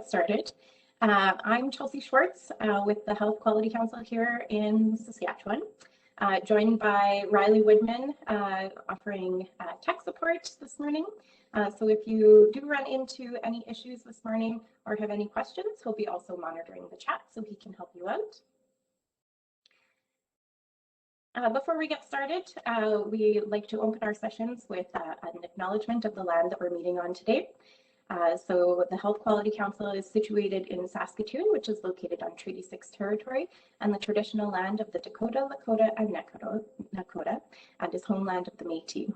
Started. I'm Chelsea Schwartz with the Health Quality Council here in Saskatchewan, joined by Riley Woodman offering tech support this morning. So if you do run into any issues this morning or have any questions, he'll be also monitoring the chat so he can help you out. Before we get started, we like to open our sessions with an acknowledgement of the land that we're meeting on today. So the Health Quality Council is situated in Saskatchewan, which is located on Treaty 6 territory and the traditional land of the Dakota, Lakota, and Nakota, and is homeland of the Métis.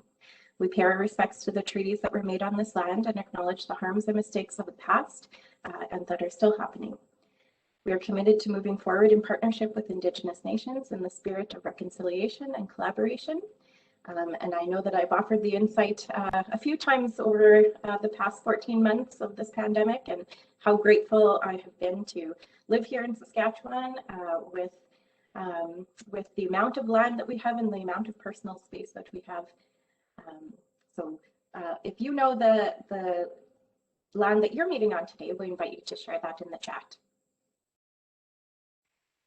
We pay our respects to the treaties that were made on this land and acknowledge the harms and mistakes of the past and that are still happening. We are committed to moving forward in partnership with Indigenous nations in the spirit of reconciliation and collaboration. And I know that I've offered the insight a few times over the past 14 months of this pandemic and how grateful I have been to live here in Saskatchewan with the amount of land that we have and the amount of personal space that we have. So if you know the land that you're meeting on today, we invite you to share that in the chat.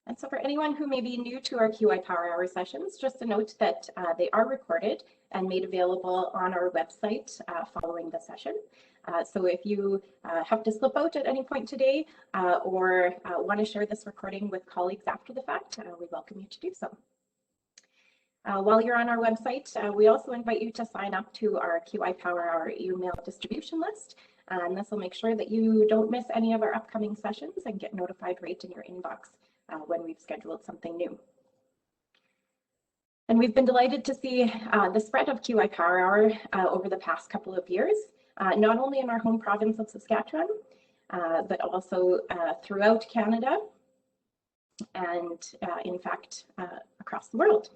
And so for anyone who may be new to our QI Power Hour sessions, just a note that they are recorded and made available on our website following the session. So if you have to slip out at any point today or want to share this recording with colleagues after the fact, we welcome you to do so. While you're on our website, we also invite you to sign up to our QI Power Hour email distribution list. And this will make sure that you don't miss any of our upcoming sessions and get notified right in your inbox when we've scheduled something new. And we've been delighted to see the spread of QI Power Hour over the past couple of years, not only in our home province of Saskatchewan, but also throughout Canada and in fact, across the world.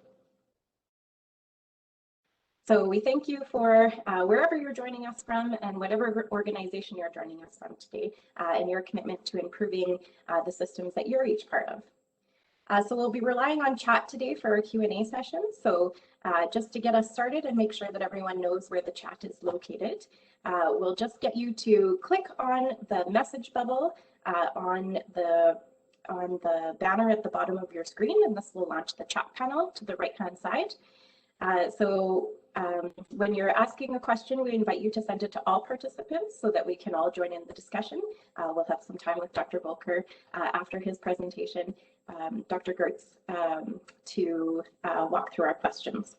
So we thank you for wherever you're joining us from and whatever organization you're joining us from today and your commitment to improving the systems that you're each part of. So we'll be relying on chat today for our Q&A session. So just to get us started and make sure that everyone knows where the chat is located, we'll just get you to click on the message bubble on the banner at the bottom of your screen, and this will launch the chat panel to the right-hand side. When you're asking a question, we invite you to send it to all participants so that we can all join in the discussion. We'll have some time with Dr. Volker after his presentation, Dr. Gerdts, to walk through our questions.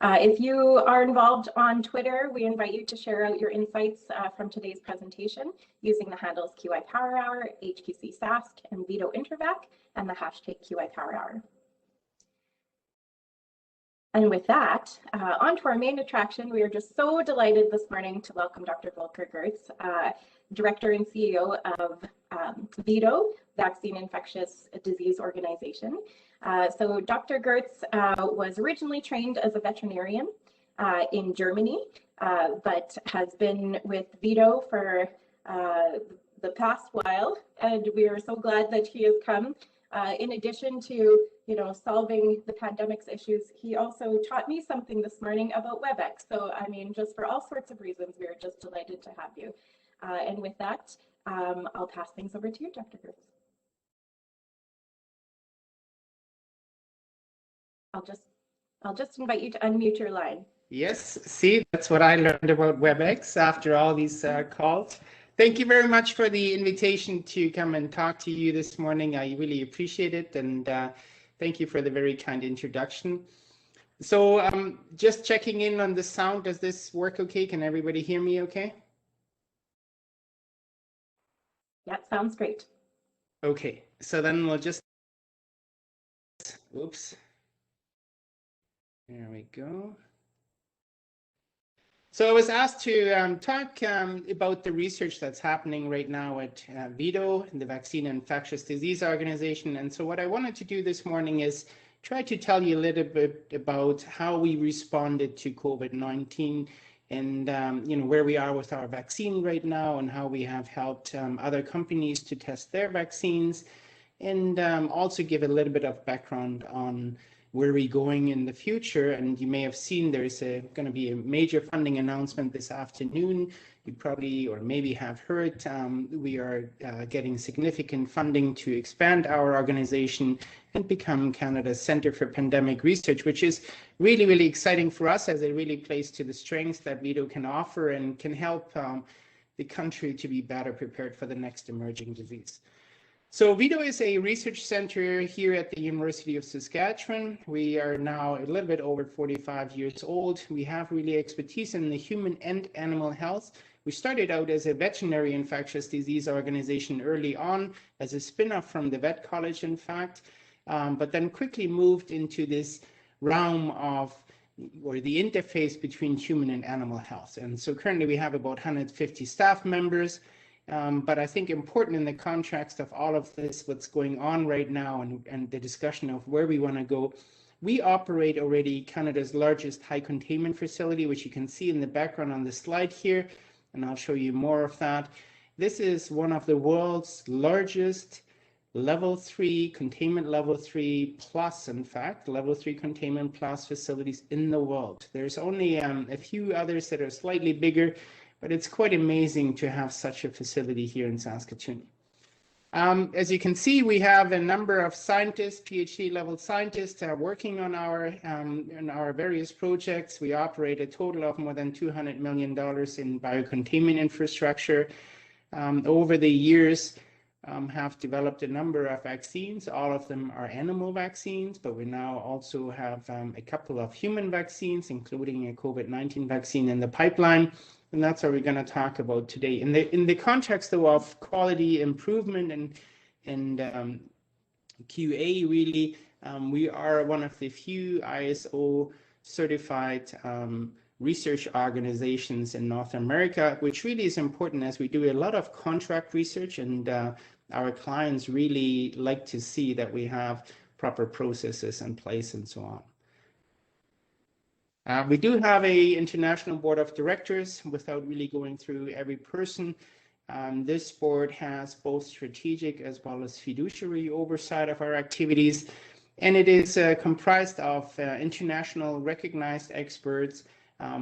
If you are involved on Twitter, we invite you to share out your insights from today's presentation using the handles QI Power Hour, HQC Sask, and VIDO Intervac, and the hashtag QI Power Hour. And with that, on to our main attraction. We are just so delighted this morning to welcome Dr. Volker Gerdts, Director and CEO of VIDO, Vaccine Infectious Disease Organization. So Dr. Gerdts was originally trained as a veterinarian in Germany, but has been with VIDO for the past while, and we are so glad that he has come. In addition to solving the pandemic's issues, he also taught me something this morning about WebEx. So I mean, just for all sorts of reasons, we are just delighted to have you. And with that, I'll pass things over to you, Dr. Gerdts. I'll just invite you to unmute your line. Yes, see, that's what I learned about WebEx after all these calls. Thank you very much for the invitation to come and talk to you this morning. I really appreciate it, and thank you for the very kind introduction. So just checking in on the sound. Does this work okay? Can everybody hear me okay? Yeah, sounds great. Okay, so then we'll just, oops, there we go. So I was asked to talk about the research that's happening right now at VIDO, the Vaccine and Infectious Disease Organization. And so what I wanted to do this morning is try to tell you a little bit about how we responded to COVID-19 and where we are with our vaccine right now and how we have helped other companies to test their vaccines, and also give a little bit of background on where are we going in the future. And you may have seen there's going to be a major funding announcement this afternoon you probably or maybe have heard, we are getting significant funding to expand our organization and become Canada's Centre for Pandemic Research, which is really, really exciting for us as it really plays to the strengths that VIDO can offer and can help the country to be better prepared for the next emerging disease. So VIDO is a research center here at the University of Saskatchewan. We are now a little bit over 45 years old. We have really expertise in the human and animal health. We started out as a veterinary infectious disease organization early on, as a spin-off from the vet college, in fact, but then quickly moved into this realm of, or the interface between human and animal health. And so currently we have about 150 staff members. But I think important in the context of all of this, what's going on right now and the discussion of where we want to go, we operate already Canada's largest high containment facility, which you can see in the background on the slide here, and I'll show you more of that. This is one of the world's largest level 3 containment, level 3 plus, in fact, level 3 containment plus facilities in the world. There's only a few others that are slightly bigger, but it's quite amazing to have such a facility here in Saskatchewan. As you can see, we have a number of scientists, PhD level scientists, working on our various projects. We operate a total of more than $200 million in biocontainment infrastructure. Over the years, have developed a number of vaccines. All of them are animal vaccines, but we now also have a couple of human vaccines, including a COVID-19 vaccine in the pipeline. And that's what we're going to talk about today. In the context, though, of quality improvement and QA, really, we are one of the few ISO certified research organizations in North America, which really is important as we do a lot of contract research, and our clients really like to see that we have proper processes in place and so on. We do have an international board of directors. Without really going through every person, this board has both strategic as well as fiduciary oversight of our activities, and it is comprised of international recognized experts,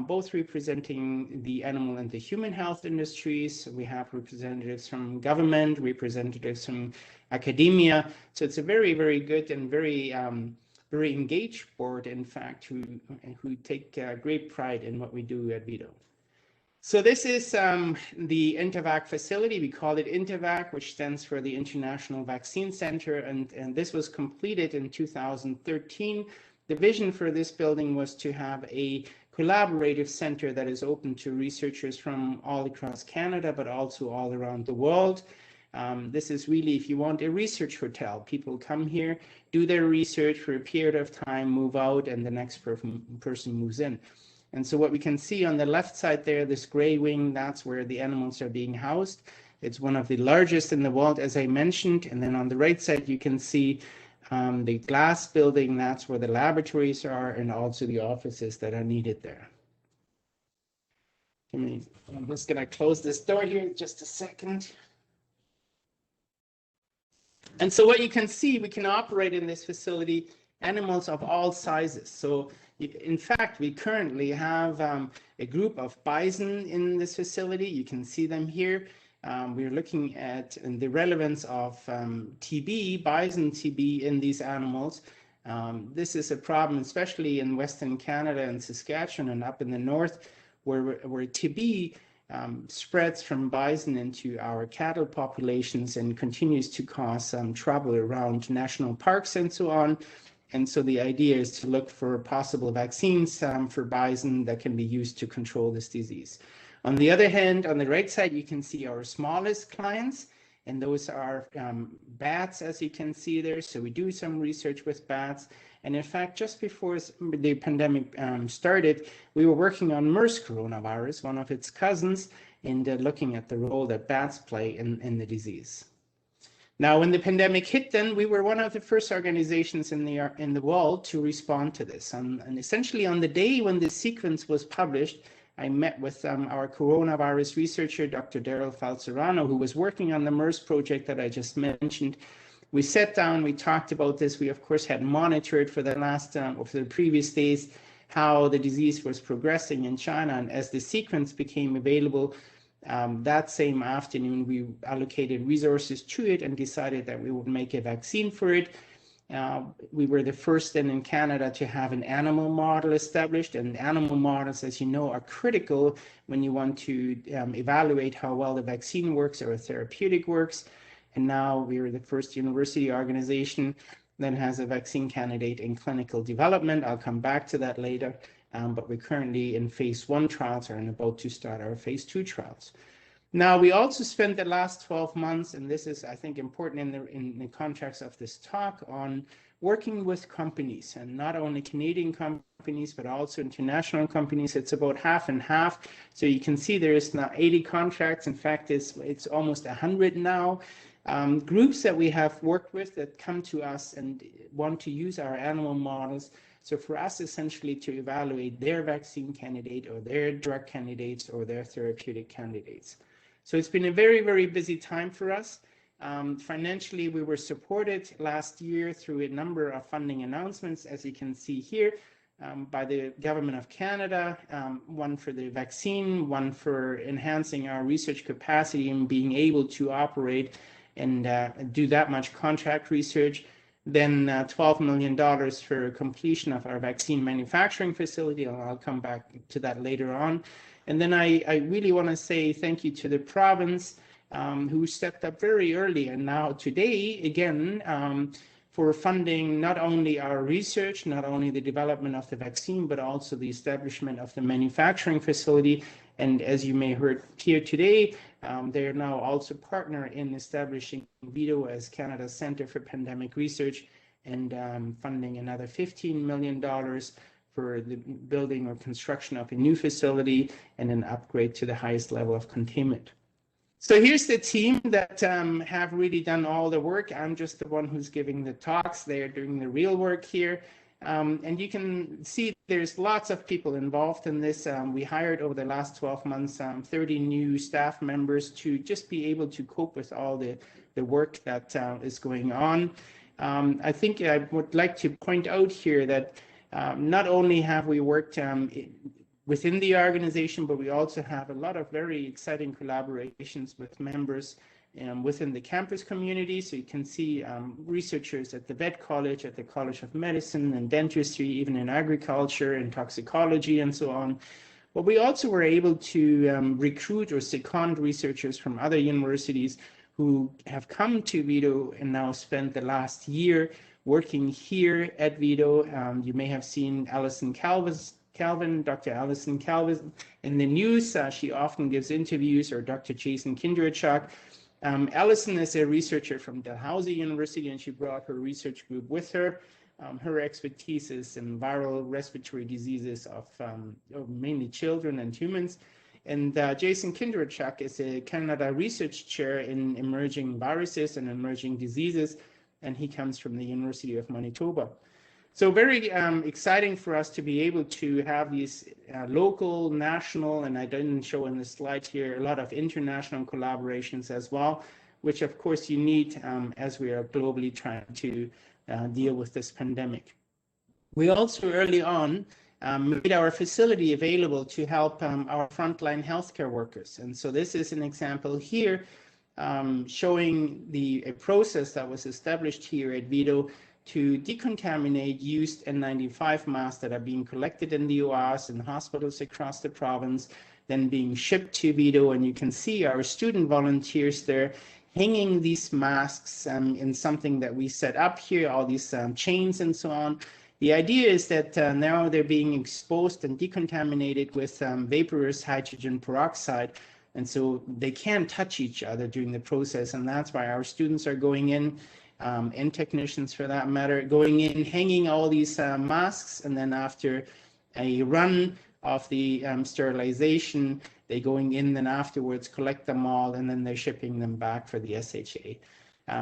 both representing the animal and the human health industries. We have representatives from government, representatives from academia. So it's a very, very good and very engaged board, in fact, who take great pride in what we do at VIDO. So this is the INTERVAC facility. We call it INTERVAC, which stands for the International Vaccine Center, and this was completed in 2013. The vision for this building was to have a collaborative center that is open to researchers from all across Canada, but also all around the world. This is really, if you want, a research hotel. People come here, do their research for a period of time, move out, and the next person moves in. And so what we can see on the left side there, this gray wing, that's where the animals are being housed. It's one of the largest in the world, as I mentioned. And then on the right side, you can see the glass building. That's where the laboratories are, and also the offices that are needed there. I'm just going to close this door here just a second. And so what you can see, we can operate in this facility animals of all sizes. So in fact, we currently have a group of bison in this facility. You can see them here. We're looking at the relevance of TB, bison TB in these animals. This is a problem, especially in Western Canada and Saskatchewan and up in the north, where TB spreads from bison into our cattle populations and continues to cause trouble around national parks and so on. And so the idea is to look for possible vaccines for bison that can be used to control this disease. On the other hand, on the right side, you can see our smallest clients, and those are bats, as you can see there. So we do some research with bats. And in fact, just before the pandemic started, we were working on MERS coronavirus, one of its cousins, and looking at the role that bats play in the disease. Now, when the pandemic hit, then we were one of the first organizations in the world to respond to this. And essentially on the day when this sequence was published, I met with our coronavirus researcher, Dr. Daryl Falzerano, who was working on the MERS project that I just mentioned. We sat down, we talked about this. We, of course, had monitored for the last, or for the previous days, how the disease was progressing in China. And as the sequence became available, That same afternoon, we allocated resources to it and decided that we would make a vaccine for it. We were the first then in Canada to have an animal model established, and animal models, as you know, are critical when you want to evaluate how well the vaccine works or a therapeutic works. And now we are the first university organization that has a vaccine candidate in clinical development. I'll come back to that later, but we're currently in phase 1 trials and about to start our phase 2 trials. Now, we also spent the last 12 months, and this is, I think, important in the context of this talk, on working with companies, and not only Canadian companies, but also international companies. It's about half and half. So you can see there is now 80 contracts. In fact, it's almost 100 now. Groups that we have worked with that come to us and want to use our animal models. So for us, essentially, to evaluate their vaccine candidate or their drug candidates or their therapeutic candidates. So it's been a very, very busy time for us. Financially, we were supported last year through a number of funding announcements, as you can see here, by the Government of Canada, one for the vaccine, one for enhancing our research capacity and being able to operate and do that much contract research. Then $12 million for completion of our vaccine manufacturing facility, and I'll come back to that later on. And then I really want to say thank you to the province who stepped up very early and now today, again, for funding not only our research, not only the development of the vaccine, but also the establishment of the manufacturing facility. And as you may have heard here today, they are now also partner in establishing VIDO as Canada's Centre for Pandemic Research and funding another $15 million for the building or construction of a new facility and an upgrade to the highest level of containment. So here's the team that have really done all the work. I'm just the one who's giving the talks. They are doing the real work here. And you can see there's lots of people involved in this. We hired over the last 12 months 30 new staff members to just be able to cope with all the work that is going on. I think I would like to point out here that not only have we worked within the organization, but we also have a lot of very exciting collaborations with members within the campus community. So you can see researchers at the vet college, at the College of Medicine and Dentistry, even in agriculture and toxicology and so on. But we also were able to recruit or second researchers from other universities who have come to VIDO and now spent the last year working here at VIDO. You may have seen Alison Calvin, Dr. Alison Calvin in the news. She often gives interviews, or Dr. Jason Kinderachuk. Alison is a researcher from Dalhousie University, and she brought her research group with her. Her expertise is in viral respiratory diseases of mainly children and humans. And Jason Kinderachuk is a Canada Research Chair in emerging viruses and emerging diseases, and he comes from the University of Manitoba. So very exciting for us to be able to have these local, national, and I didn't show in the slide here, a lot of international collaborations as well, which of course you need as we are globally trying to deal with this pandemic. We also early on made our facility available to help our frontline healthcare workers. And so this is an example here showing a process that was established here at VIDO to decontaminate used N95 masks that are being collected in the ORs and hospitals across the province, then being shipped to VIDO. And you can see our student volunteers there hanging these masks in something that we set up here, all these chains and so on. The idea is that now they're being exposed and decontaminated with vaporous hydrogen peroxide. And so they can't touch each other during the process. And that's why our students are going in, and technicians for that matter, going in, hanging all these masks. And then after a run of the sterilization, they're going in then afterwards, collect them all, and then they're shipping them back for the SHA.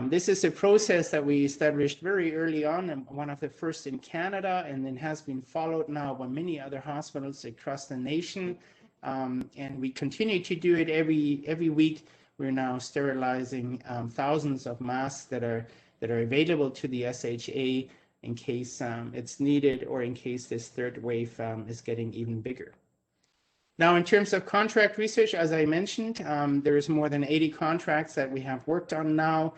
This is a process that we established very early on, and one of the first in Canada, and then has been followed now by many other hospitals across the nation. And we continue to do it every week. We're now sterilizing thousands of masks that are available to the SHA in case it's needed, or in case this third wave is getting even bigger. Now, in terms of contract research, as I mentioned, there is more than 80 contracts that we have worked on now.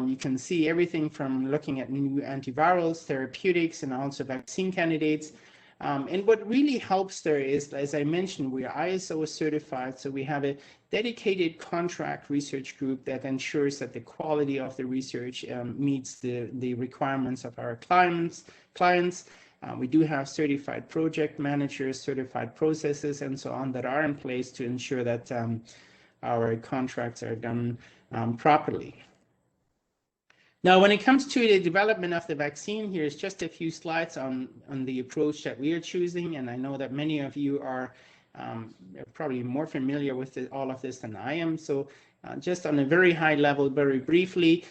You can see everything from looking at new antivirals, therapeutics, and also vaccine candidates. And what really helps there is, as I mentioned, we are ISO certified, so we have a dedicated contract research group that ensures that the quality of the research meets the requirements of our clients. We do have certified project managers, certified processes, and so on that are in place to ensure that our contracts are done properly. Now, when it comes to the development of the vaccine, here's just a few slides on the approach that we are choosing, and I know that many of you are probably more familiar with all of this than I am. So just on a very high level, very briefly,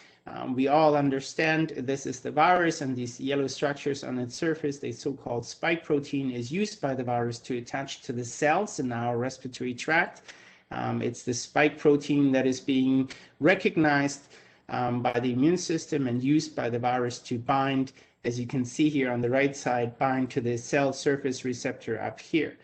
we all understand this is the virus, and these yellow structures on its surface, the so-called spike protein, is used by the virus to attach to the cells in our respiratory tract. It's the spike protein that is being recognized by the immune system and used by the virus to bind, as you can see here on the right side, bind to the cell surface receptor up here.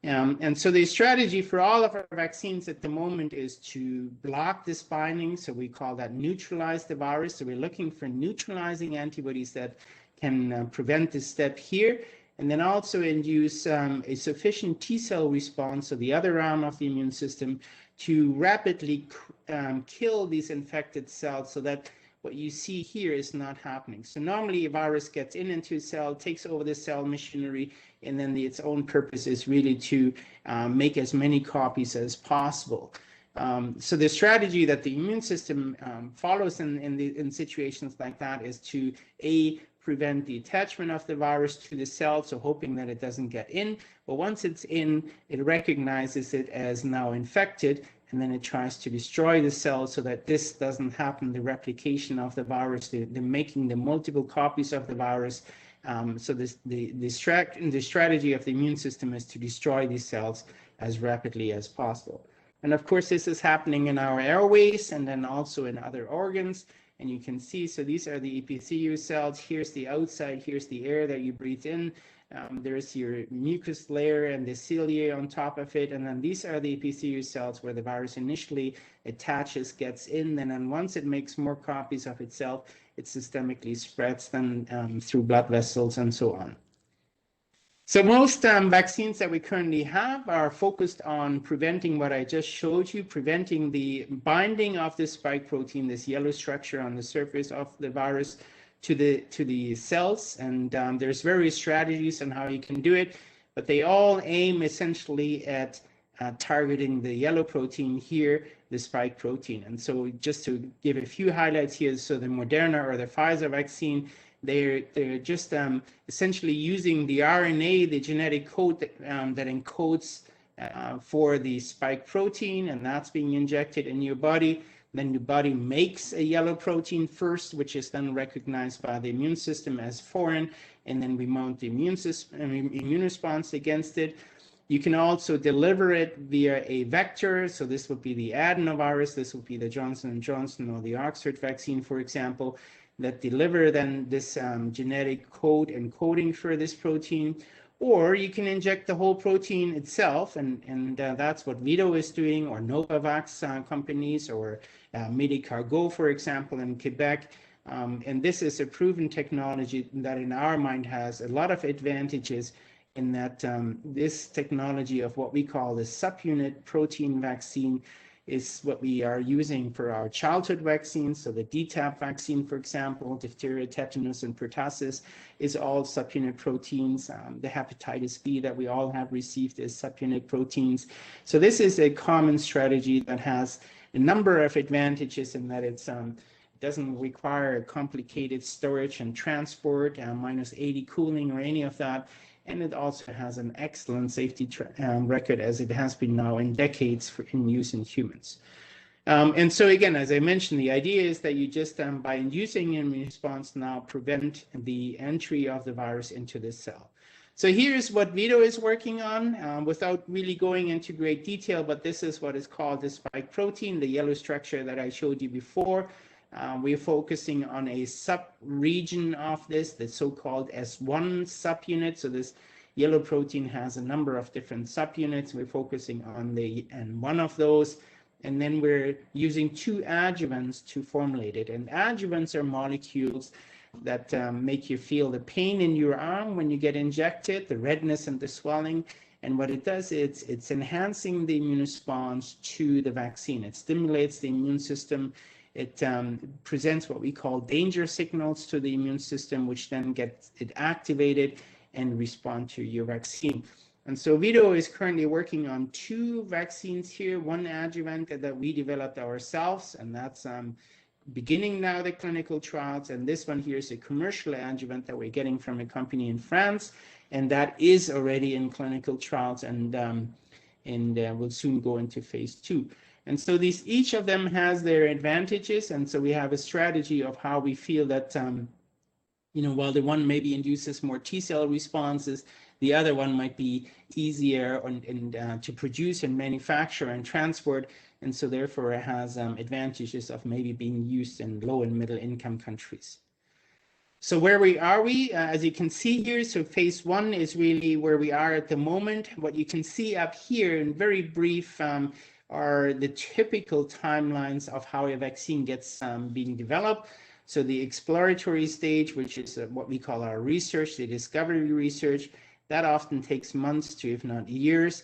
And so the strategy for all of our vaccines at the moment is to block this binding. So we call that neutralize the virus. So we're looking for neutralizing antibodies that can prevent this step here, and then also induce a sufficient T cell response, so the other arm of the immune system, to rapidly kill these infected cells so that what you see here is not happening. So normally a virus gets into a cell, takes over the cell machinery, and then its own purpose is really to make as many copies as possible. So the strategy that the immune system follows in situations like that is to prevent the attachment of the virus to the cell, so hoping that it doesn't get in. But once it's in, it recognizes it as now infected, and then it tries to destroy the cell so that this doesn't happen, the replication of the virus, the making the multiple copies of the virus. So the strategy of the immune system is to destroy these cells as rapidly as possible. And of course, this is happening in our airways and then also in other organs. And you can see, so these are the epithelial cells. Here's the outside, here's the air that you breathe in. There's your mucus layer and the cilia on top of it. And then these are the epithelial cells where the virus initially attaches, gets in, and then once it makes more copies of itself, it systemically spreads them through blood vessels and so on. So most vaccines that we currently have are focused on preventing what I just showed you, preventing the binding of the spike protein, this yellow structure on the surface of the virus, to the cells. And there's various strategies on how you can do it, but they all aim essentially at targeting the yellow protein here, the spike protein. And so just to give a few highlights here, so the Moderna or the Pfizer vaccine, they're just essentially using the RNA, the genetic code that encodes for the spike protein, and that's being injected in your body. Then the body makes a yellow protein first, which is then recognized by the immune system as foreign, and then we mount the immune response against it. You can also deliver it via a vector, so this would be the adenovirus, this would be the Johnson & Johnson or the Oxford vaccine, for example, that deliver then this genetic code and coding for this protein. Or you can inject the whole protein itself, and that's what VIDO is doing, or Novavax companies, or Medicargo, for example, in Quebec. And this is a proven technology that in our mind has a lot of advantages in that this technology of what we call the subunit protein vaccine is what we are using for our childhood vaccines. So the DTaP vaccine, for example, diphtheria, tetanus, and pertussis is all subunit proteins. The hepatitis B that we all have received is subunit proteins. So this is a common strategy that has a number of advantages in that it doesn't require complicated storage and transport, -80 cooling or any of that. And it also has an excellent safety record, as it has been now in decades in use in humans. And so again, as I mentioned, the idea is that you just, by inducing immune response now, prevent the entry of the virus into the cell. So here's what VIDO is working on, without really going into great detail, but this is what is called the spike protein, the yellow structure that I showed you before. We're focusing on a sub-region of this, the so-called S1 subunit. So this, Yellow protein has a number of different subunits. We're focusing on one of those. And then we're using 2 adjuvants to formulate it. And adjuvants are molecules that make you feel the pain in your arm when you get injected, the redness and the swelling. And what it does, it's enhancing the immune response to the vaccine. It stimulates the immune system. It presents what we call danger signals to the immune system, which then gets it activated and respond to your vaccine. And so VIDO is currently working on 2 vaccines here, one adjuvant that we developed ourselves, and that's beginning now the clinical trials. And this one here is a commercial adjuvant that we're getting from a company in France, and that is already in clinical trials and will soon go into phase 2. And so each of them has their advantages, and so we have a strategy of how we feel that while the one maybe induces more T-cell responses, the other one might be easier to produce and manufacture and transport, and so therefore it has advantages of maybe being used in low and middle income countries. So where are we? As you can see here, so phase 1 is really where we are at the moment. What you can see up here in very brief are the typical timelines of how a vaccine gets being developed. So the exploratory stage, which is what we call our research, the discovery research, that often takes months to, if not years.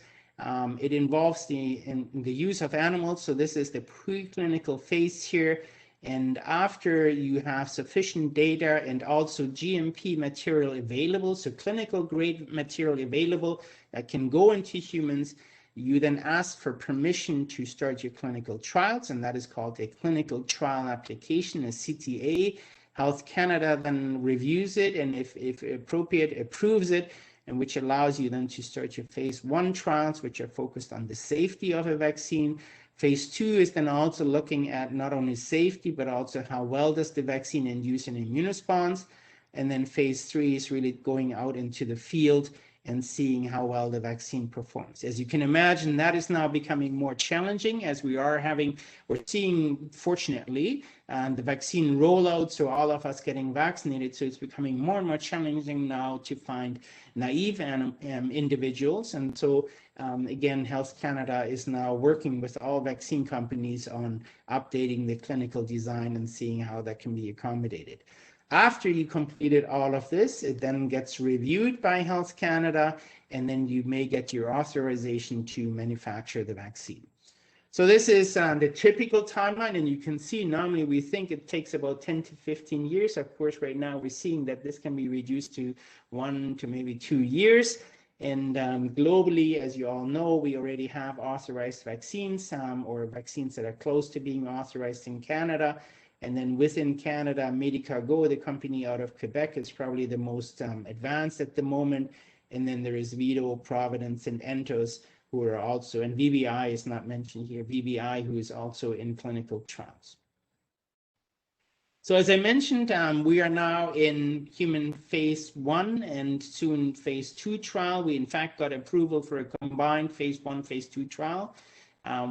It involves the use of animals. So this is the preclinical phase here. And after you have sufficient data and also GMP material available, so clinical grade material available that can go into humans, you then ask for permission to start your clinical trials, and that is called a clinical trial application, a CTA. Health Canada then reviews it, and if appropriate, approves it, and which allows you then to start your phase 1 trials, which are focused on the safety of a vaccine. Phase 2 is then also looking at not only safety, but also how well does the vaccine induce an immune response. And then phase 3 is really going out into the field and seeing how well the vaccine performs. As you can imagine, that is now becoming more challenging as we're seeing, fortunately, the vaccine rollout, so all of us getting vaccinated, so it's becoming more and more challenging now to find naive individuals. And so, again, Health Canada is now working with all vaccine companies on updating the clinical design and seeing how that can be accommodated. After you completed all of this, it then gets reviewed by Health Canada, and then you may get your authorization to manufacture the vaccine. So this is the typical timeline, and you can see normally we think it takes about 10 to 15 years. Of course, right now we're seeing that this can be reduced to 1 to maybe 2 years. And globally, as you all know, we already have authorized vaccines or vaccines that are close to being authorized in Canada. And then within Canada, Medicago, the company out of Quebec, is probably the most advanced at the moment. And then there is VIDO, Providence, and Entos, who are also, and VBI is not mentioned here, VBI, who is also in clinical trials. So as I mentioned, we are now in human phase 1 and soon phase 2 trial. We in fact got approval for a combined phase 1, phase 2 trial.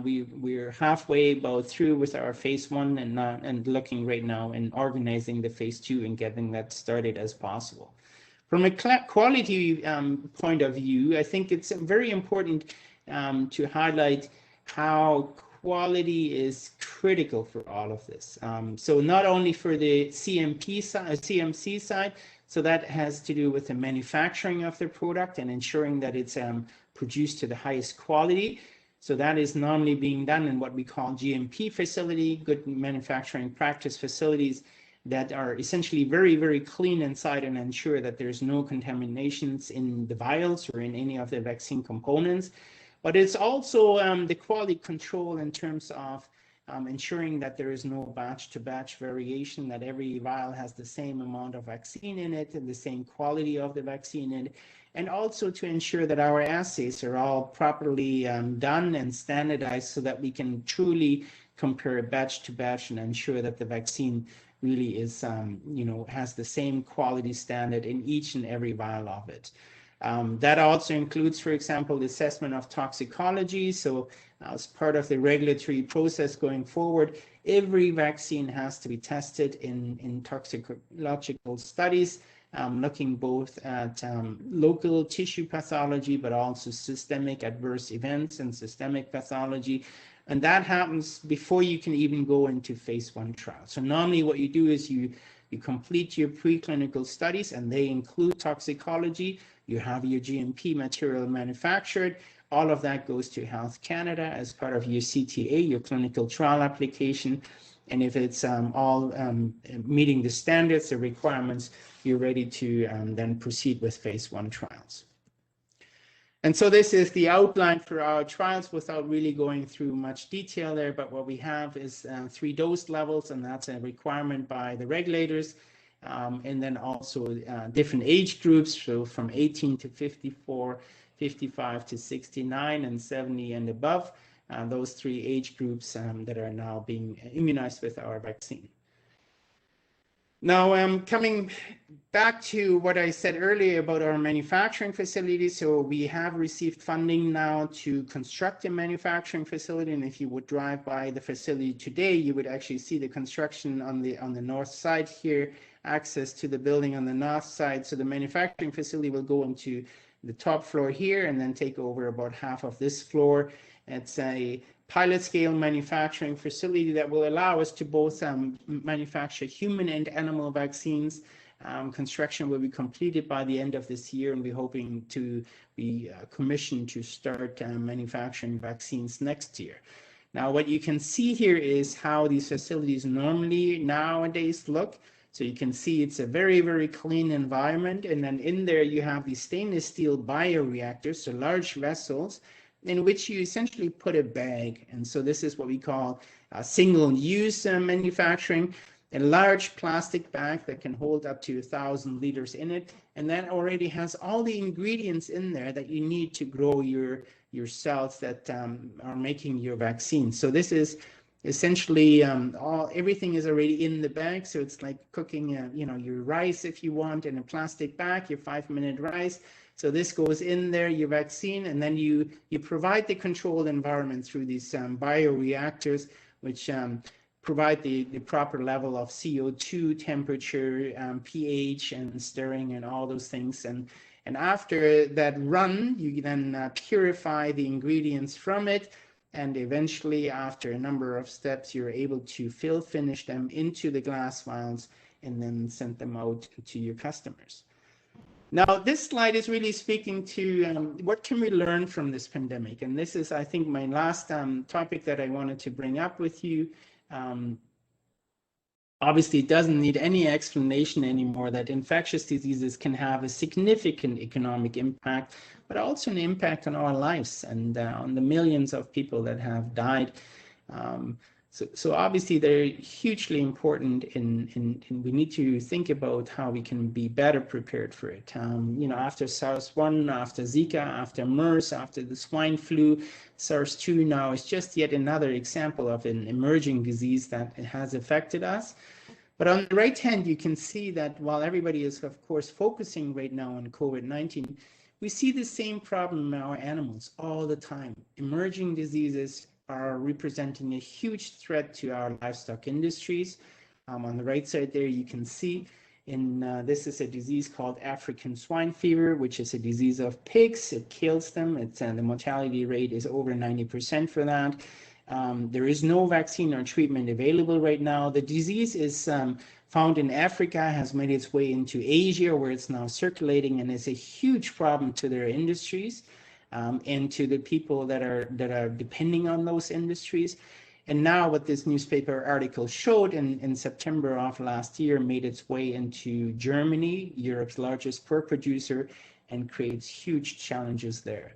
We're halfway about through with our phase 1 and looking right now and organizing the phase 2 and getting that started as possible. From a quality point of view, I think it's very important to highlight how quality is critical for all of this. So not only for the CMC side, so that has to do with the manufacturing of the product and ensuring that it's produced to the highest quality. So that is normally being done in what we call GMP facility, good manufacturing practice facilities that are essentially very, very clean inside and ensure that there's no contaminations in the vials or in any of the vaccine components. But it's also the quality control in terms of ensuring that there is no batch-to-batch variation, that every vial has the same amount of vaccine in it and the same quality of the vaccine in it, and also to ensure that our assays are all properly done and standardized so that we can truly compare batch-to-batch and ensure that the vaccine really is, has the same quality standard in each and every vial of it. That also includes, for example, the assessment of toxicology. So as part of the regulatory process going forward, every vaccine has to be tested in toxicological studies looking both at local tissue pathology, but also systemic adverse events and systemic pathology. And that happens before you can even go into phase 1 trial. So normally what you do is you complete your preclinical studies, and they include toxicology. You have your GMP material manufactured. All of that goes to Health Canada as part of your CTA, your clinical trial application. And if it's all meeting the standards, the requirements, you're ready to then proceed with phase 1 trials. And so this is the outline for our trials without really going through much detail there, but what we have is 3 dose levels, and that's a requirement by the regulators. And then also different age groups, so from 18 to 54, 55 to 69, and 70 and above, those 3 age groups that are now being immunized with our vaccine. Now, coming back to what I said earlier about our manufacturing facility, so we have received funding now to construct a manufacturing facility, and if you would drive by the facility today, you would actually see the construction on the north side here, access to the building on the north side. So the manufacturing facility will go into the top floor here and then take over about half of this floor. It's a pilot scale manufacturing facility that will allow us to both manufacture human and animal vaccines. Construction will be completed by the end of this year, and we're hoping to be commissioned to start manufacturing vaccines next year. Now, what you can see here is how these facilities normally nowadays look. So you can see it's a very, very clean environment, and then in there you have these stainless steel bioreactors, so large vessels, in which you essentially put a bag. And so this is what we call single-use manufacturing, a large plastic bag that can hold up to 1,000 liters in it, and that already has all the ingredients in there that you need to grow your cells that are making your vaccine. So this is essentially everything is already in the bag. So it's like cooking your rice, if you want, in a plastic bag, your 5-minute rice. So this goes in there, your vaccine, and then you provide the controlled environment through these bioreactors, which provide the proper level of CO2, temperature, pH, and stirring, and all those things. And after that run, you then purify the ingredients from it, and eventually, after a number of steps, you're able to finish them into the glass vials and then send them out to your customers. Now, this slide is really speaking to what can we learn from this pandemic? And this is, I think, my last topic that I wanted to bring up with you. Obviously, it doesn't need any explanation anymore that infectious diseases can have a significant economic impact, but also an impact on our lives and on the millions of people that have died. So obviously they're hugely important in we need to think about how we can be better prepared for it. After SARS-1, after Zika, after MERS, after the swine flu, SARS-2 now is just yet another example of an emerging disease that has affected us. But on the right hand, you can see that while everybody is, of course, focusing right now on COVID-19, we see the same problem in our animals all the time. Emerging diseases are representing a huge threat to our livestock industries. On the right side there, you can see this is a disease called African swine fever, which is a disease of pigs. It kills them. The mortality rate is over 90% for that. There is no vaccine or treatment available right now. The disease is found in Africa, has made its way into Asia, where it's now circulating, and is a huge problem to their industries. And to the people that are depending on those industries. And now what this newspaper article showed in September of last year made its way into Germany, Europe's largest pork producer, and creates huge challenges there.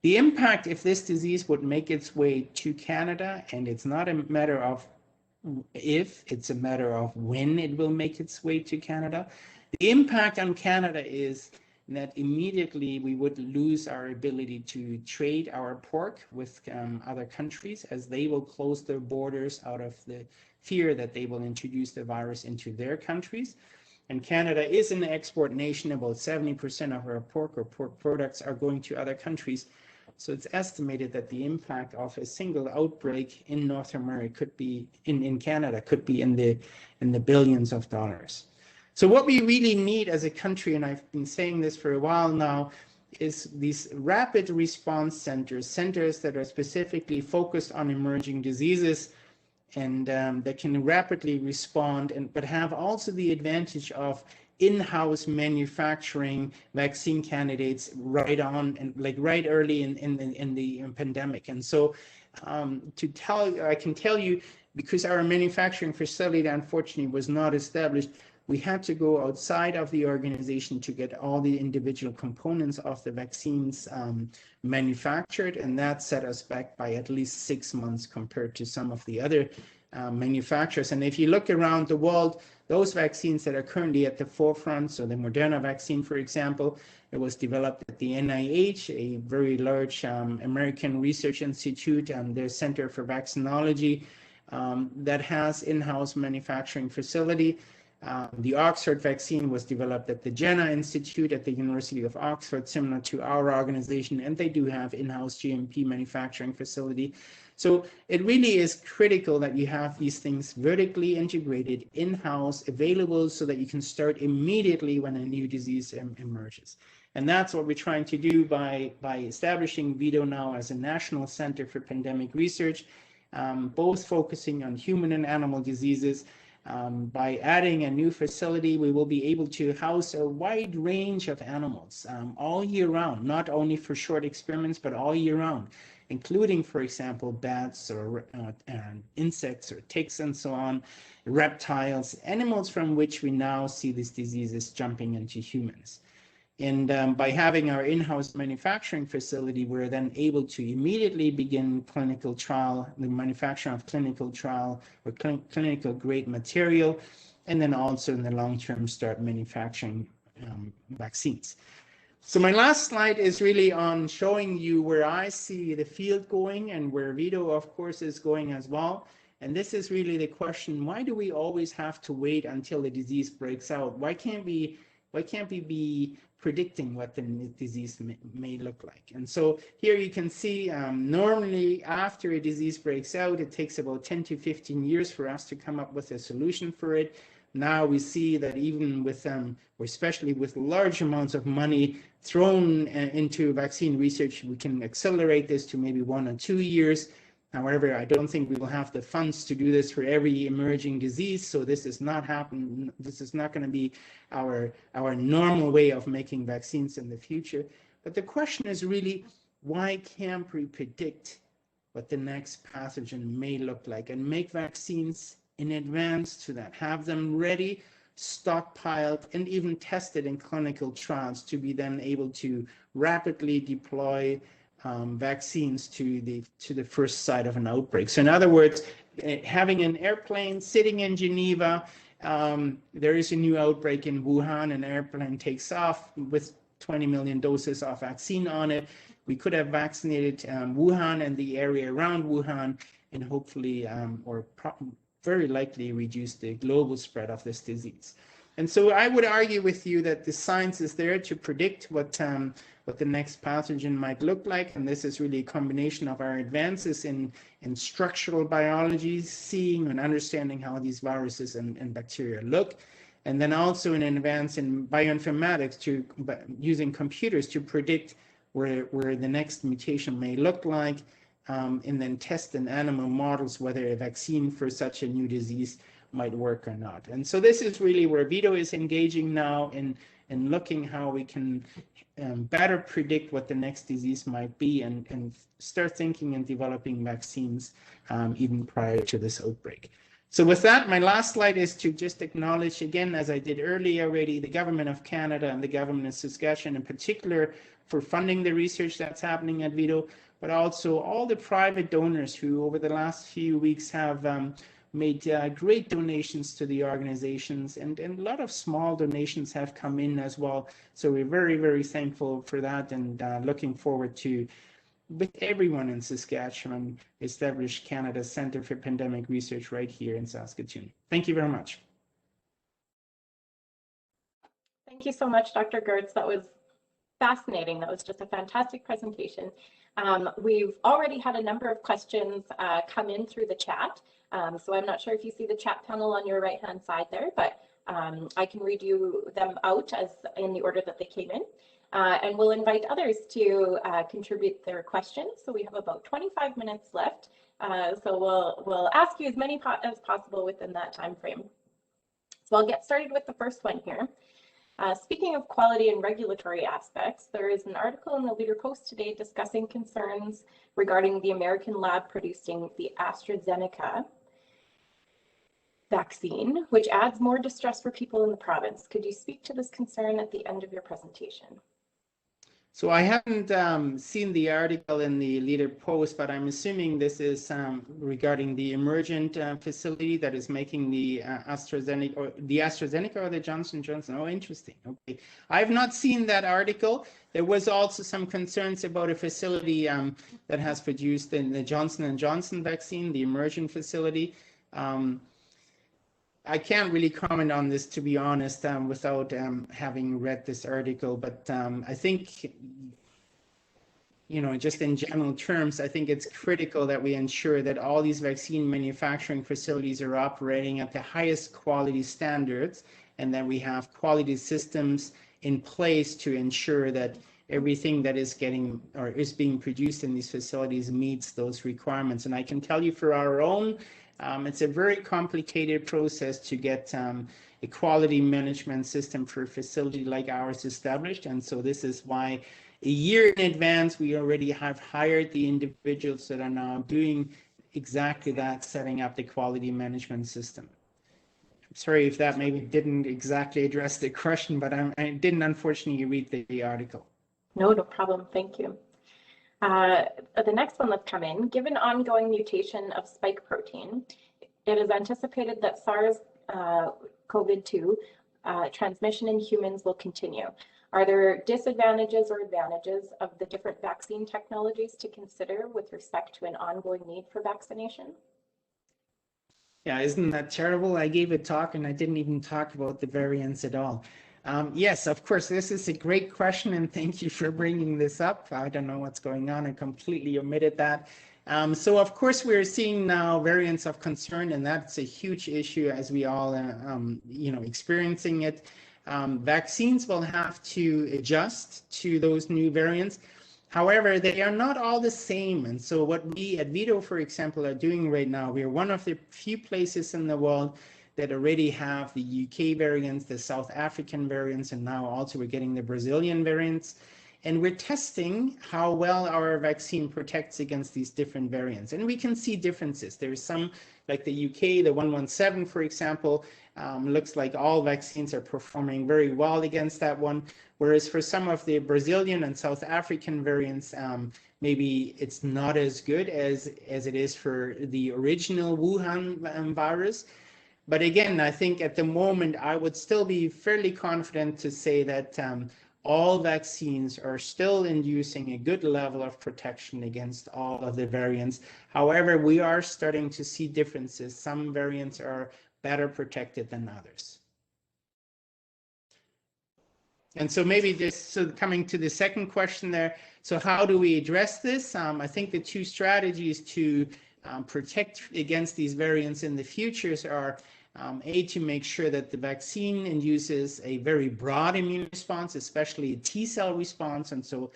The impact, if this disease would make its way to Canada, and it's not a matter of if, it's a matter of when it will make its way to Canada. The impact on Canada is that immediately we would lose our ability to trade our pork with other countries, as they will close their borders out of the fear that they will introduce the virus into their countries. And Canada is an export nation. About 70% of our pork or pork products are going to other countries. So it's estimated that the impact of a single outbreak in North America could be in Canada could be in the billions of dollars. So what we really need as a country, and I've been saying this for a while now, is these rapid response centers that are specifically focused on emerging diseases and that can rapidly respond, but have also the advantage of in-house manufacturing vaccine candidates right on and like right early in the pandemic. And so I can tell you, because our manufacturing facility unfortunately was not established, we had to go outside of the organization to get all the individual components of the vaccines manufactured, and that set us back by at least 6 months compared to some of the other manufacturers. And if you look around the world, those vaccines that are currently at the forefront, so the Moderna vaccine, for example, it was developed at the NIH, a very large American research institute, and their Center for Vaccinology that has in-house manufacturing facility. The Oxford vaccine was developed at the Jenner Institute at the University of Oxford, similar to our organization, and they do have in-house GMP manufacturing facility. So it really is critical that you have these things vertically integrated in-house, available, so that you can start immediately when a new disease emerges. And that's what we're trying to do by establishing VIDO now as a national center for pandemic research, both focusing on human and animal diseases. By adding a new facility, we will be able to house a wide range of animals all year round, not only for short experiments, but all year round, including, for example, bats or insects or ticks and so on, reptiles, animals from which we now see these diseases jumping into humans. And by having our in-house manufacturing facility, we're then able to immediately begin clinical trial, the manufacturing of clinical trial or clinical grade material, and then also in the long term start manufacturing vaccines. So my last slide is really on showing you where I see the field going and where VIDO, of course, is going as well. And this is really the question: why do we always have to wait until the disease breaks out? Why can't we be predicting what the disease may look like? And so here you can see normally after a disease breaks out, it takes about 10 to 15 years for us to come up with a solution for it. Now we see that even with or especially with large amounts of money thrown into vaccine research, we can accelerate this to maybe 1 or 2 years. However, I don't think we will have the funds to do this for every emerging disease, so this is not happen. This is not going to be our normal way of making vaccines in the future. But the question is really, why can't we predict what the next pathogen may look like and make vaccines in advance to that, have them ready, stockpiled, and even tested in clinical trials to be then able to rapidly deploy vaccines to the first site of an outbreak. So in other words, having an airplane sitting in Geneva, there is a new outbreak in Wuhan, an airplane takes off with 20 million doses of vaccine on it. We could have vaccinated Wuhan and the area around Wuhan, and hopefully very likely reduce the global spread of this disease. And so I would argue with you that the science is there to predict what the next pathogen might look like. And this is really a combination of our advances in structural biology, seeing and understanding how these viruses and bacteria look. And then also an advance in bioinformatics using computers to predict where the next mutation may look like, and then test in animal models whether a vaccine for such a new disease might work or not. And so this is really where VIDO is engaging now in looking how we can better predict what the next disease might be and start thinking and developing vaccines even prior to this outbreak. So with that, my last slide is to just acknowledge again, as I did earlier already, the government of Canada and the government of Saskatchewan in particular for funding the research that's happening at VIDO, but also all the private donors who over the last few weeks have made great donations to the organizations, and a lot of small donations have come in as well. So we're very, very thankful for that, and looking forward to, with everyone in Saskatchewan, establish Canada's Centre for Pandemic Research right here in Saskatchewan. Thank you very much. Thank you so much, Dr. Gerdts. That was fascinating. That was just a fantastic presentation. We've already had a number of questions come in through the chat. So I'm not sure if you see the chat panel on your right-hand side there, but I can read you them out as in the order that they came in. And we'll invite others to contribute their questions. So we have about 25 minutes left. So we'll ask you as many as possible within that time frame. So I'll get started with the first one here. Speaking of quality and regulatory aspects, there is an article in the Leader Post today discussing concerns regarding the American lab producing the AstraZeneca vaccine, which adds more distress for people in the province. Could you speak to this concern at the end of your presentation? So I haven't seen the article in the Leader Post, but I'm assuming this is regarding the emergent facility that is making the AstraZeneca or the Johnson & Johnson. Oh, interesting. Okay, I've not seen that article. There was also some concerns about a facility that has produced the Johnson & Johnson vaccine, the emergent facility. I can't really comment on this, to be honest, without having read this article. But I think, you know, just in general terms, I think it's critical that we ensure that all these vaccine manufacturing facilities are operating at the highest quality standards, and that we have quality systems in place to ensure that everything that is getting or is being produced in these facilities meets those requirements. And I can tell you for our own, it's a very complicated process to get a quality management system for a facility like ours established. And so this is why a year in advance, we already have hired the individuals that are now doing exactly that, setting up the quality management system. I'm sorry if that maybe didn't exactly address the question, but I didn't unfortunately read the article. No problem. Thank you. The next one that's come in, given ongoing mutation of spike protein, it is anticipated that SARS-CoV-2 transmission in humans will continue. Are there disadvantages or advantages of the different vaccine technologies to consider with respect to an ongoing need for vaccination? Yeah, isn't that terrible? I gave a talk and I didn't even talk about the variants at all. Yes, of course, this is a great question, and thank you for bringing this up. I don't know what's going on. I completely omitted that. So, of course, we're seeing now variants of concern, and that's a huge issue as we all, experiencing it. Vaccines will have to adjust to those new variants. However, they are not all the same. And so what we at VIDO, for example, are doing right now, we are one of the few places in the world that already have the UK variants, the South African variants, and now also we're getting the Brazilian variants. And we're testing how well our vaccine protects against these different variants. And we can see differences. There's some, like the UK, the 117, for example, looks like all vaccines are performing very well against that one. Whereas for some of the Brazilian and South African variants, maybe it's not as good as it is for the original Wuhan virus. But again, I think at the moment, I would still be fairly confident to say that all vaccines are still inducing a good level of protection against all of the variants. However, we are starting to see differences. Some variants are better protected than others. And so maybe coming to the second question there, so how do we address this? I think the two strategies to protect against these variants in the futures are to make sure that the vaccine induces a very broad immune response, especially a T-cell response. And so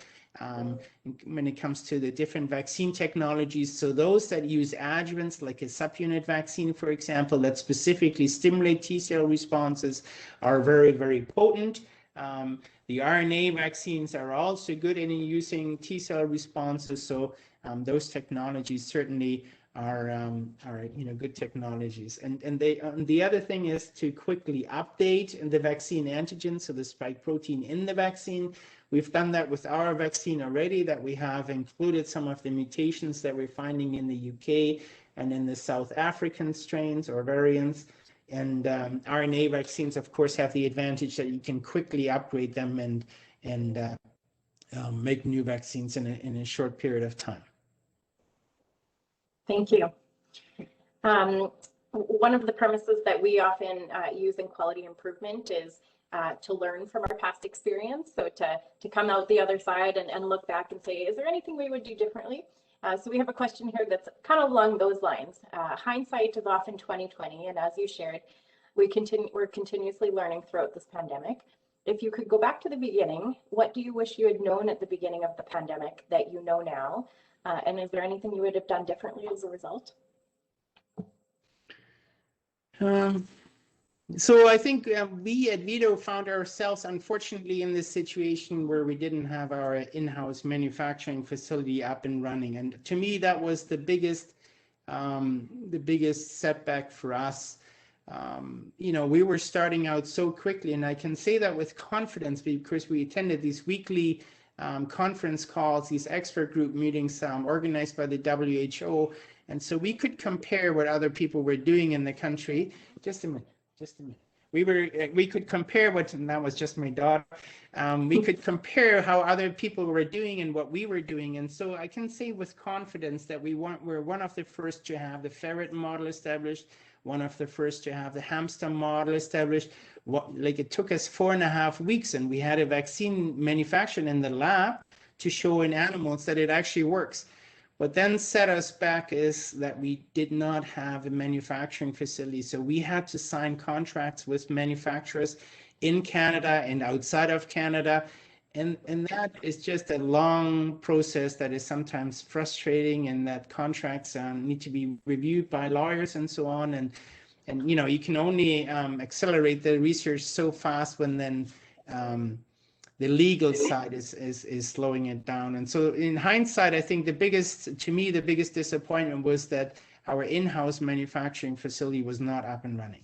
when it comes to the different vaccine technologies, so those that use adjuvants like a subunit vaccine, for example, that specifically stimulate T-cell responses are very, very potent. The RNA vaccines are also good in using T-cell responses. So those technologies certainly are good technologies, and the other thing is to quickly update the vaccine antigen, so the spike protein in the vaccine. We've done that with our vaccine already, that we have included some of the mutations that we're finding in the UK and in the South African strains or variants. And RNA vaccines, of course, have the advantage that you can quickly upgrade them and make new vaccines in a short period of time. Thank you. One of the premises that we often use in quality improvement is to learn from our past experience. So to come out the other side and look back and say, is there anything we would do differently? So we have a question here that's kind of along those lines. Hindsight is often 20/20, and as you shared, we're continuously learning throughout this pandemic. If you could go back to the beginning, what do you wish you had known at the beginning of the pandemic that you know now? And is there anything you would have done differently as a result? So I think we at VIDO found ourselves, unfortunately, in this situation where we didn't have our in-house manufacturing facility up and running. And to me, that was the biggest setback for us. We were starting out so quickly, and I can say that with confidence because we attended these weekly conference calls, these expert group meetings organized by the WHO. And so we could compare what other people were doing in the country. Just a minute. We could compare and that was just my daughter. We could compare how other people were doing and what we were doing. And so I can say with confidence that we're one of the first to have the ferret model established, one of the first to have the hamster model established. It took us 4.5 weeks, and we had a vaccine manufactured in the lab to show in animals that it actually works. What then set us back is that we did not have a manufacturing facility. So we had to sign contracts with manufacturers in Canada and outside of Canada. And that is just a long process that is sometimes frustrating, and that contracts need to be reviewed by lawyers and so on. And you can only accelerate the research so fast when then the legal side is slowing it down. And so in hindsight, I think the biggest disappointment was that our in-house manufacturing facility was not up and running.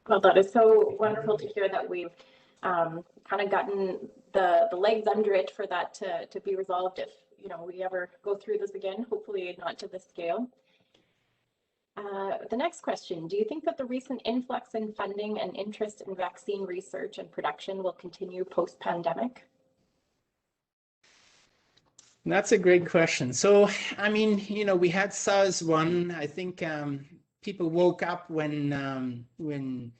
Well, that is so wonderful to hear that we've kind of gotten the legs under it for that to be resolved if we ever go through this again, hopefully not to this scale. The next question, do you think that the recent influx in funding and interest in vaccine research and production will continue post-pandemic? That's a great question. So, I mean, we had SARS-1. I think people woke up when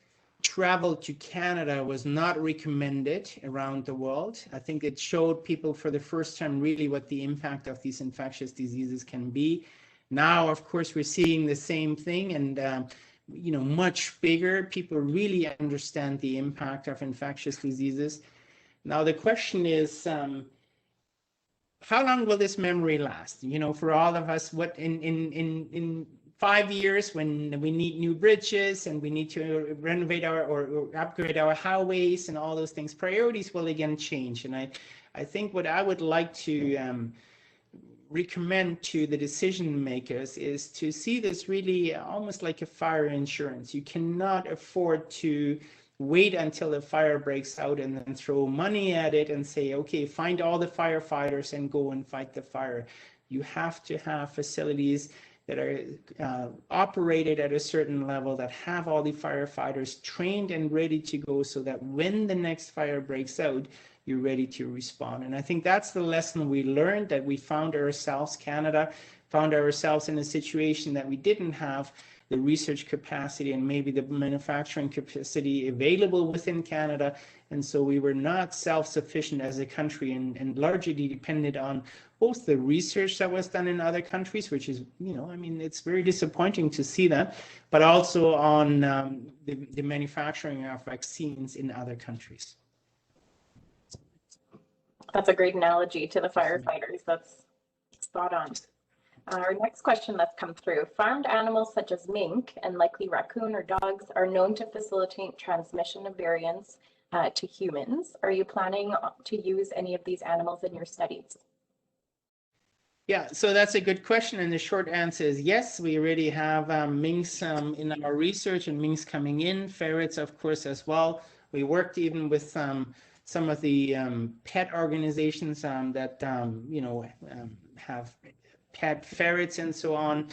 travel to Canada was not recommended around the world. I think it showed people for the first time really what the impact of these infectious diseases can be. Now, of course, we're seeing the same thing, and much bigger. People really understand the impact of infectious diseases. Now, the question is, how long will this memory last? For all of us, what in 5 years, when we need new bridges and we need to renovate or upgrade our highways and all those things, priorities will again change. And I think what I would like to recommend to the decision makers is to see this really almost like a fire insurance. You cannot afford to wait until a fire breaks out and then throw money at it and say, okay, find all the firefighters and go and fight the fire. You have to have facilities that are operated at a certain level, that have all the firefighters trained and ready to go, so that when the next fire breaks out, you're ready to respond. And I think that's the lesson we learned, that we found ourselves, Canada, found ourselves in a situation that we didn't have the research capacity and maybe the manufacturing capacity available within Canada. And so we were not self-sufficient as a country, and largely depended on both the research that was done in other countries, which is, it's very disappointing to see that, but also on the manufacturing of vaccines in other countries. That's a great analogy to the firefighters. That's spot on. Our next question that's come through. Farmed animals such as mink and likely raccoon or dogs are known to facilitate transmission of variants to humans. Are you planning to use any of these animals in your studies? Yeah, so that's a good question. And the short answer is yes. We already have minks in our research, and minks coming in, ferrets, of course, as well. We worked even with some of the pet organizations that have pet ferrets and so on,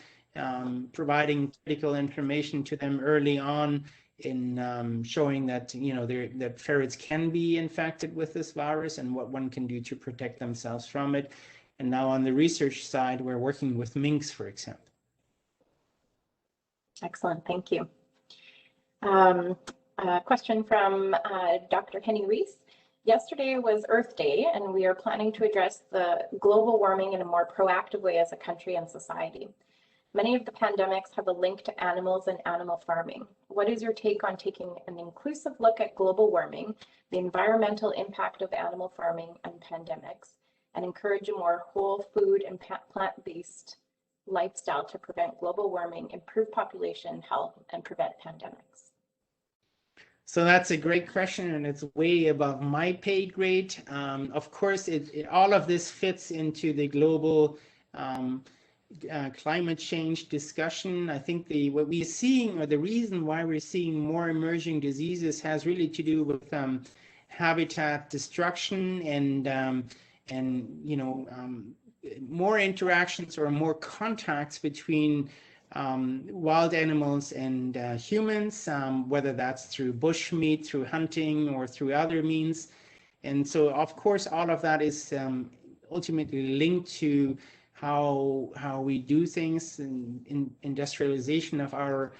providing critical information to them early on in showing that that ferrets can be infected with this virus and what one can do to protect themselves from it. And now on the research side, we're working with minks, for example. Excellent, thank you. A question from Dr. Henny Reese. Yesterday was Earth Day, and we are planning to address the global warming in a more proactive way as a country and society. Many of the pandemics have a link to animals and animal farming. what is your take on taking an inclusive look at global warming, the environmental impact of animal farming and pandemics, and encourage a more whole food and plant-based lifestyle to prevent global warming, improve population health, and prevent pandemics? So that's a great question, and it's way above my pay grade. Of course, all of this fits into the global climate change discussion. I think what we're seeing, or the reason why we're seeing more emerging diseases, has really to do with habitat destruction and more interactions or more contacts between wild animals and humans, whether that's through bushmeat, through hunting, or through other means. And so, of course, all of that is ultimately linked to how we do things in industrialization of our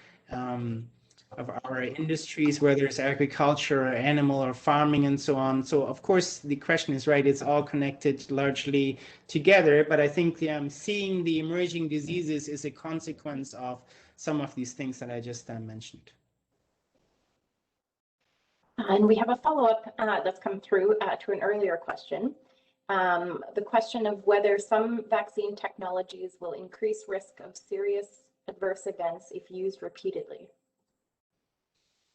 industries, whether it's agriculture or animal or farming and so on. So of course the question is right, it's all connected largely together, but I think seeing the emerging diseases is a consequence of some of these things that I just mentioned. And we have a follow-up that's come through to an earlier question. The question of whether some vaccine technologies will increase risk of serious adverse events if used repeatedly.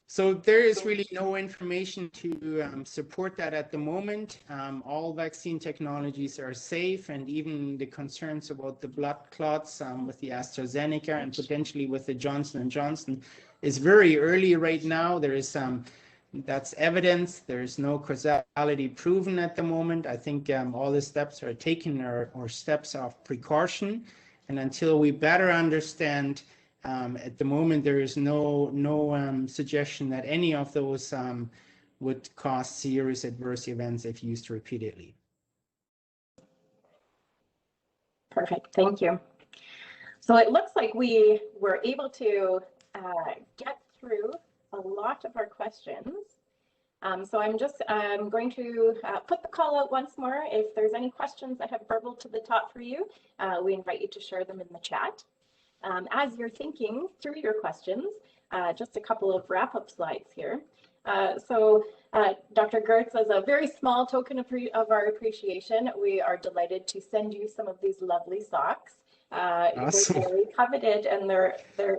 So there is really no information to support that at the moment. All vaccine technologies are safe, and even the concerns about the blood clots with the AstraZeneca and potentially with the Johnson & Johnson is very early right now. There is that's evidence. There's no causality proven at the moment. I think all the steps are taken or steps of precaution. And until we better understand, at the moment, there is no suggestion that any of those would cause serious adverse events if used repeatedly. Perfect, thank you. So it looks like we were able to get through a lot of our questions. So I'm going to put the call out once more. If there's any questions that have burbled to the top for you, we invite you to share them in the chat. As you're thinking through your questions, just a couple of wrap-up slides here. So Dr. Gerdts, as a very small token of our appreciation, we are delighted to send you some of these lovely socks. Awesome. They're very coveted, and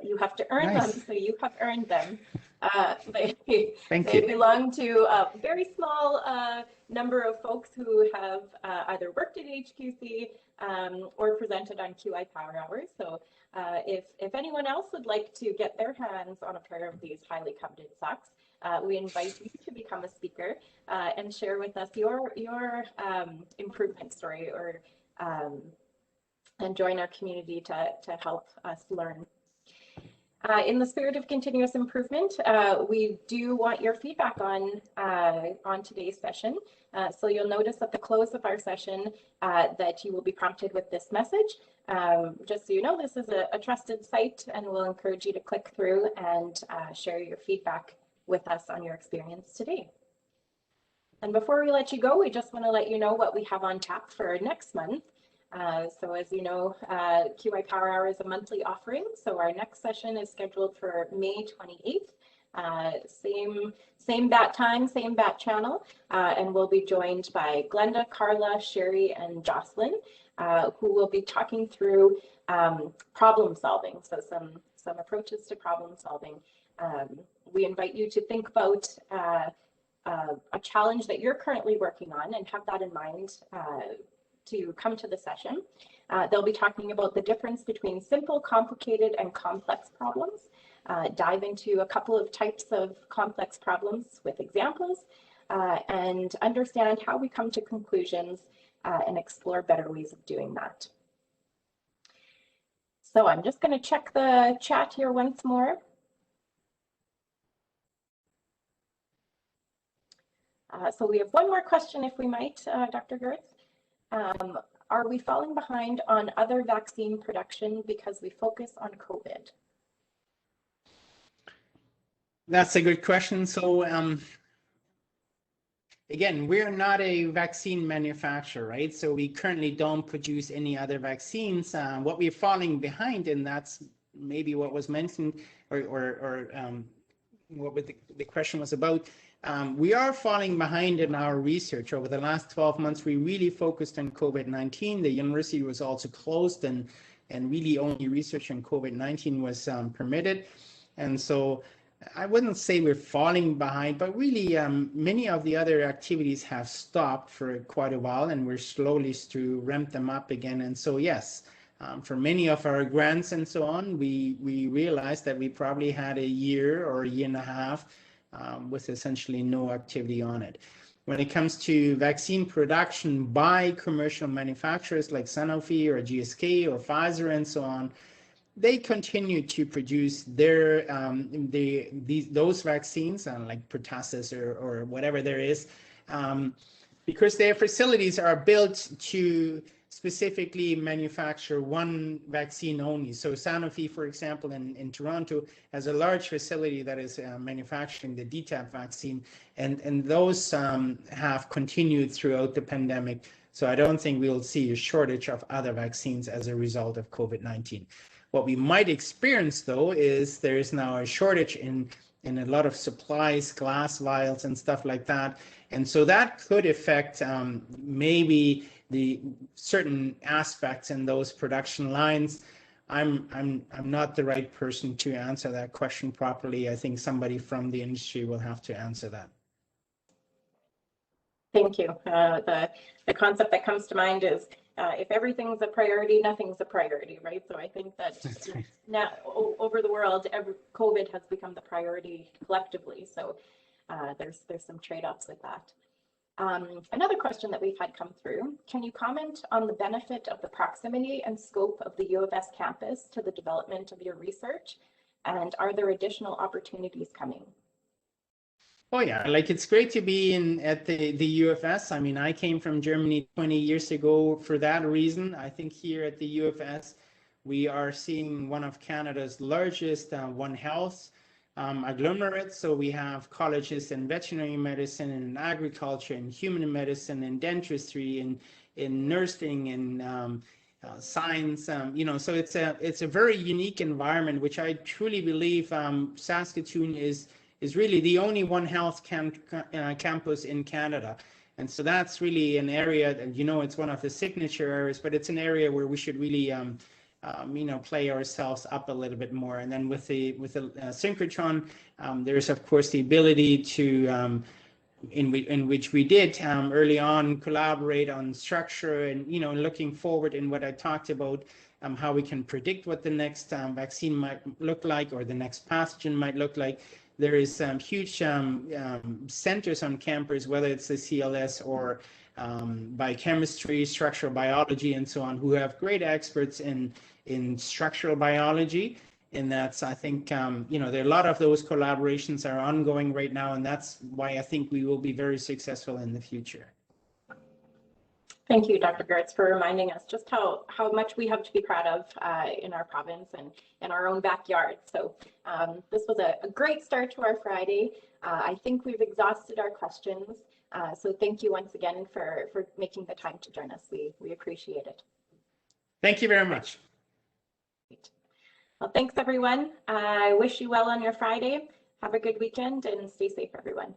you have to earn Nice. them, so you have earned them. They Thank you. belong to a very small number of folks who have either worked at HQC or presented on QI Power Hours. So if anyone else would like to get their hands on a pair of these highly coveted socks, we invite you to become a speaker and share with us your improvement story, or and join our community to help us learn. In the spirit of continuous improvement, we do want your feedback on today's session. So you'll notice at the close of our session that you will be prompted with this message. Just so you know, this is a trusted site, and we'll encourage you to click through and share your feedback with us on your experience today. And before we let you go, we just want to let you know what we have on tap for next month. So as you know, QI Power Hour is a monthly offering. So our next session is scheduled for May 28th. Same bat time, same bat channel. And we'll be joined by Glenda, Carla, Sherry, and Jocelyn, who will be talking through problem solving. So some approaches to problem solving. We invite you to think about a challenge that you're currently working on and have that in mind to come to the session. They'll be talking about the difference between simple, complicated, and complex problems, dive into a couple of types of complex problems with examples, and understand how we come to conclusions and explore better ways of doing that. So I'm just going to check the chat here once more. So we have one more question, if we might, Dr. Gerdts. Are we falling behind on other vaccine production because we focus on COVID? That's a good question. So again, we're not a vaccine manufacturer, right? So we currently don't produce any other vaccines. What we're falling behind, and that's maybe what was mentioned or what the question was about. We are falling behind in our research. Over the last 12 months, we really focused on COVID-19. The university was also closed, and really only research on COVID-19 was permitted. And so I wouldn't say we're falling behind, but really many of the other activities have stopped for quite a while, and we're slowly to ramp them up again. And so, yes, for many of our grants and so on, we realized that we probably had a year or a year and a half with essentially no activity on it. When it comes to vaccine production by commercial manufacturers like Sanofi or GSK or Pfizer and so on, they continue to produce their those vaccines like pertussis or whatever there is, because their facilities are built to specifically manufacture one vaccine only. So Sanofi, for example, in Toronto, has a large facility that is manufacturing the DTaP vaccine, and those have continued throughout the pandemic. So I don't think we'll see a shortage of other vaccines as a result of COVID-19. What we might experience, though, is there is now a shortage in a lot of supplies, glass vials and stuff like that. And so that could affect maybe the certain aspects in those production lines. I'm not the right person to answer that question properly. I think somebody from the industry will have to answer that. Thank you. The concept that comes to mind is if everything's a priority, nothing's a priority, right? So I think that right. Now over the world, COVID has become the priority collectively. So there's some trade-offs with that. Another question that we've had come through, can you comment on the benefit of the proximity and scope of the U of S campus to the development of your research? And are there additional opportunities coming? Oh yeah, like it's great to be at the U of S. I mean, I came from Germany 20 years ago for that reason. I think here at the U of S, we are seeing one of Canada's largest One Health agglomerates. So we have colleges in veterinary medicine and in agriculture and human medicine and dentistry and in nursing and science. You know, so it's a very unique environment, which I truly believe Saskatoon is really the only One Health campus in Canada. And so that's really an area that, you know, it's one of the signature areas, but it's an area where we should really, you know, play ourselves up a little bit more. And then with the synchrotron, there's of course the ability to, in which we did early on collaborate on structure and, you know, looking forward in what I talked about, how we can predict what the next vaccine might look like or the next pathogen might look like. There is huge centers on campus, whether it's the CLS or biochemistry, structural biology, and so on, who have great experts in structural biology. And that's, I think, you know, there are a lot of those collaborations are ongoing right now, and that's why I think we will be very successful in the future. Thank you, Dr. Gerdts, for reminding us just how much we have to be proud of in our province and in our own backyard. So this was a great start to our Friday. I think we've exhausted our questions. So thank you once again for making the time to join us. We appreciate it. Thank you very much. Well, thanks, everyone. I wish you well on your Friday. Have a good weekend and stay safe, everyone.